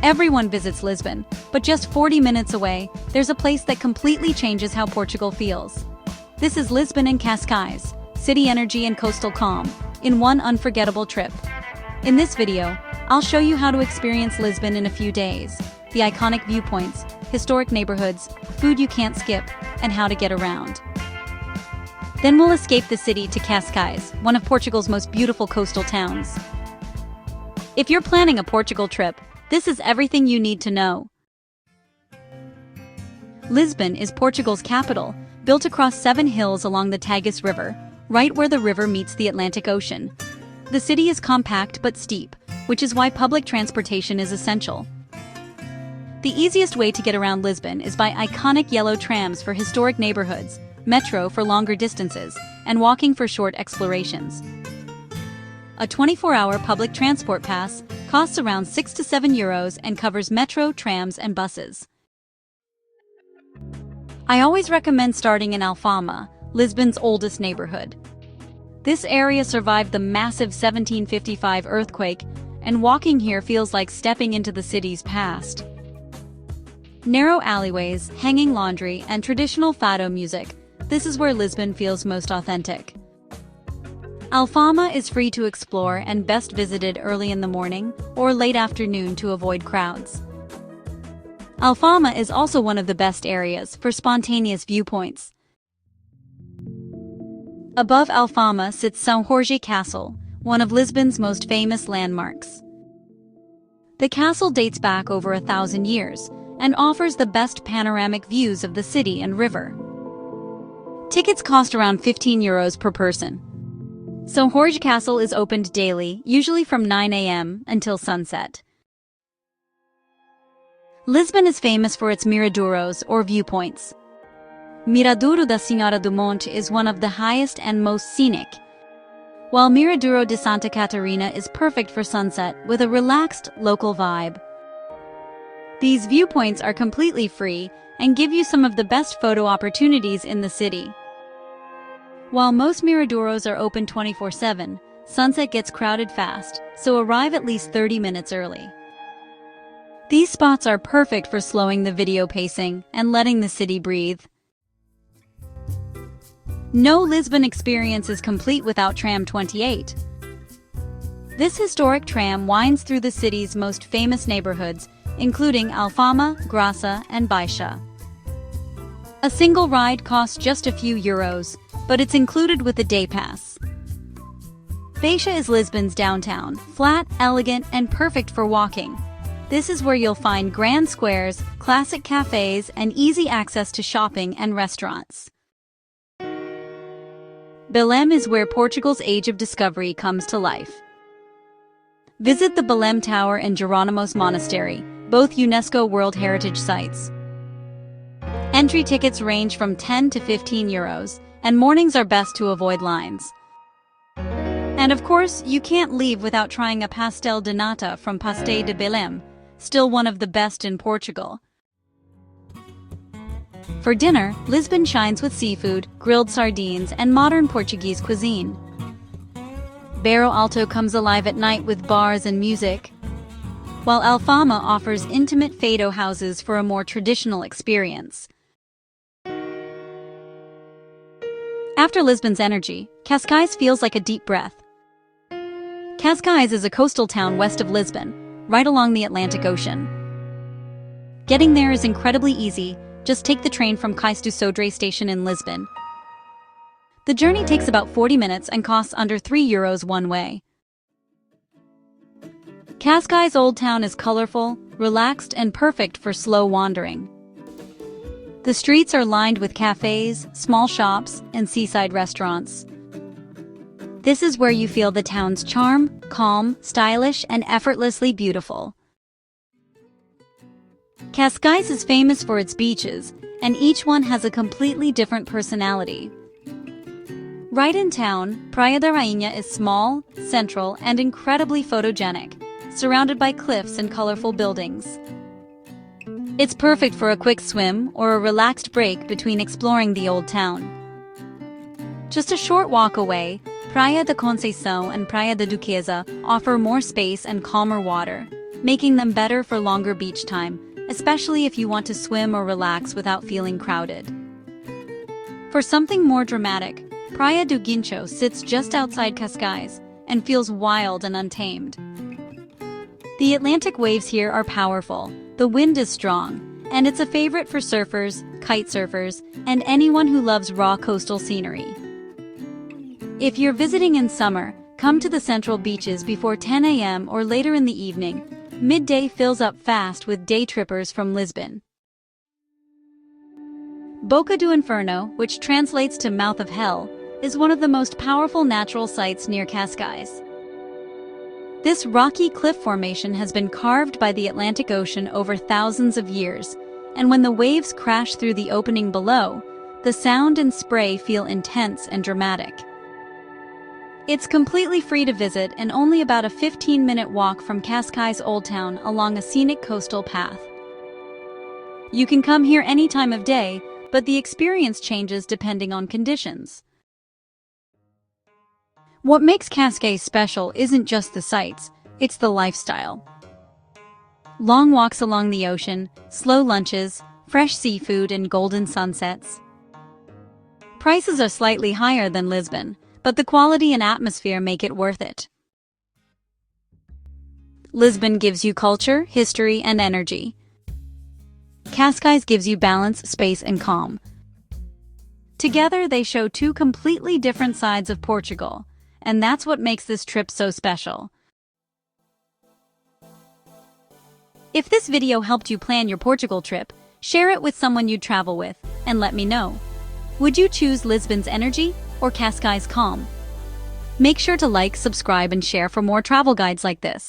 Everyone visits Lisbon, but just 40 minutes away, there's a place that completely changes how Portugal feels. This is Lisbon and Cascais, city energy and coastal calm, in one unforgettable trip. In this video, I'll show you how to experience Lisbon in a few days, the iconic viewpoints, historic neighborhoods, food you can't skip, and how to get around. Then we'll escape the city to Cascais, one of Portugal's most beautiful coastal towns. If you're planning a Portugal trip, this is everything you need to know. Lisbon is Portugal's capital, built across 7 hills along the Tagus River, right where the river meets the Atlantic Ocean. The city is compact but steep, which is why public transportation is essential. The easiest way to get around Lisbon is by iconic yellow trams for historic neighborhoods, metro for longer distances, and walking for short explorations. A 24-hour public transport pass costs around 6 to 7 euros and covers metro, trams, and buses. I always recommend starting in Alfama, Lisbon's oldest neighborhood. This area survived the massive 1755 earthquake, and walking here feels like stepping into the city's past. Narrow alleyways, hanging laundry, and traditional fado music, this is where Lisbon feels most authentic. Alfama is free to explore and best visited early in the morning or late afternoon to avoid crowds. Alfama is also one of the best areas for spontaneous viewpoints. Above Alfama sits São Jorge Castle, one of Lisbon's most famous landmarks. The castle dates back over 1,000 years and offers the best panoramic views of the city and river. Tickets cost around 15 euros per person. São Jorge Castle is opened daily, usually from 9 a.m. until sunset. Lisbon is famous for its Miradouros, or viewpoints. Miradouro da Senhora do Monte is one of the highest and most scenic, while Miradouro de Santa Catarina is perfect for sunset with a relaxed, local vibe. These viewpoints are completely free and give you some of the best photo opportunities in the city. While most Miradouros are open 24/7, sunset gets crowded fast, so arrive at least 30 minutes early. These spots are perfect for slowing the video pacing and letting the city breathe. No Lisbon experience is complete without Tram 28. This historic tram winds through the city's most famous neighborhoods, including Alfama, Graça, and Baixa. A single ride costs just a few euros, but it's included with a day pass. Baixa is Lisbon's downtown, flat, elegant, and perfect for walking. This is where you'll find grand squares, classic cafes, and easy access to shopping and restaurants. Belém is where Portugal's Age of Discovery comes to life. Visit the Belém Tower and Jerónimos Monastery, both UNESCO World Heritage Sites. Entry tickets range from 10 to 15 euros, and mornings are best to avoid lines. And of course, you can't leave without trying a pastel de nata from Pastéis de Belém, still one of the best in Portugal. For dinner, Lisbon shines with seafood, grilled sardines, and modern Portuguese cuisine. Bairro Alto comes alive at night with bars and music, while Alfama offers intimate fado houses for a more traditional experience. After Lisbon's energy, Cascais feels like a deep breath. Cascais is a coastal town west of Lisbon, right along the Atlantic Ocean. Getting there is incredibly easy. Just take the train from Cais do Sodré station in Lisbon. The journey takes about 40 minutes and costs under 3 euros one way. Cascais Old Town is colorful, relaxed, and perfect for slow wandering. The streets are lined with cafes, small shops, and seaside restaurants. This is where you feel the town's charm, calm, stylish, and effortlessly beautiful. Cascais is famous for its beaches, and each one has a completely different personality. Right in town, Praia da Rainha is small, central, and incredibly photogenic, surrounded by cliffs and colorful buildings. It's perfect for a quick swim or a relaxed break between exploring the old town. Just a short walk away, Praia da Conceição and Praia da Duquesa offer more space and calmer water, making them better for longer beach time, especially if you want to swim or relax without feeling crowded. For something more dramatic, Praia do Guincho sits just outside Cascais and feels wild and untamed. The Atlantic waves here are powerful, the wind is strong, and it's a favorite for surfers, kite surfers, and anyone who loves raw coastal scenery. If you're visiting in summer, come to the central beaches before 10 a.m. or later in the evening. Midday fills up fast with day trippers from Lisbon. Boca do Inferno, which translates to Mouth of Hell, is one of the most powerful natural sites near Cascais. This rocky cliff formation has been carved by the Atlantic Ocean over thousands of years, and when the waves crash through the opening below, the sound and spray feel intense and dramatic. It's completely free to visit and only about a 15-minute walk from Cascais Old Town along a scenic coastal path. You can come here any time of day, but the experience changes depending on conditions. What makes Cascais special isn't just the sights, it's the lifestyle. Long walks along the ocean, slow lunches, fresh seafood, and golden sunsets. Prices are slightly higher than Lisbon, but the quality and atmosphere make it worth it. Lisbon gives you culture, history, and energy. Cascais gives you balance, space, and calm. Together, they show two completely different sides of Portugal, and that's what makes this trip so special. If this video helped you plan your Portugal trip, share it with someone you'd travel with, and let me know. Would you choose Lisbon's energy or Cascais' calm? Make sure to like, subscribe, and share for more travel guides like this.